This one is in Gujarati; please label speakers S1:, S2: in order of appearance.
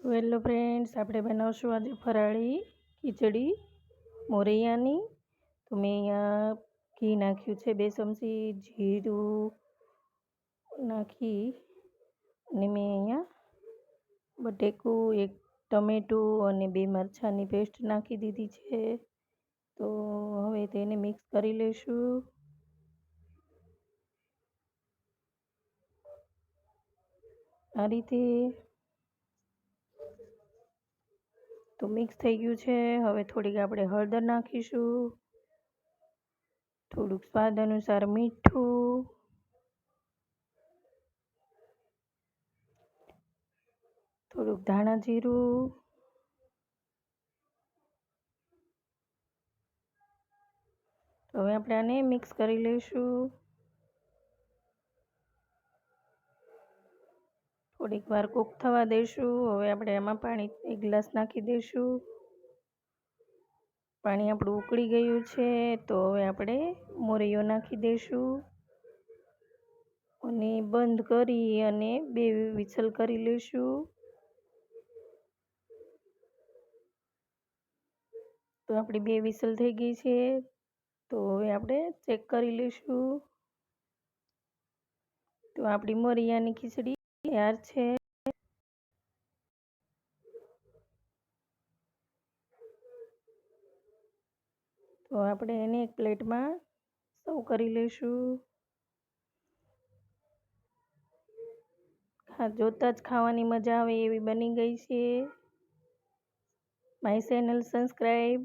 S1: તો હેલો ફ્રેન્ડ્સ, આપણે બનાવશું આજે ફરાળી ખીચડી મોરૈયાની. તો મેં અહીંયા ઘી નાખ્યું છે 2 ચમચી, જીરું નાખી અને મેં અહીંયા બટેકું, 1 ટમેટું અને 2 મરચાંની પેસ્ટ નાખી દીધી છે. તો હવે તેને મિક્સ કરી લઈશું. આ રીતે તો મિક્સ થઈ ગયું છે. હવે થોડીક આપણે હળદર નાખીશું, થોડુંક સ્વાદ અનુસાર મીઠું, થોડુંક ધાણા જીરું, તો હવે આપણે આને મિક્સ કરી લઈશું. થોડીક વાર કૂક થવા દઈશું. હવે આપણે આમાં પાણી 1 ગ્લાસ નાખી દઈશું. પાણી આપણું ઉકળી ગયું છે. તો હવે આપણે મોરૈયો નાખી દઈશું અને બંધ કરી અને 2 વિસલ કરી લઈશું. તો આપણી 2 વિસલ થઈ ગઈ છે. તો હવે આપણે ચેક કરી લઈશું. તો આપણી મોરૈયાની ખીચડી તૈયાર છે. તો આપણે એને એક પ્લેટમાં સર્વ કરી લઈશું. જોતાં જ ખાવાની મજા આવે એવી બની ગઈ છે. My channel subscribe.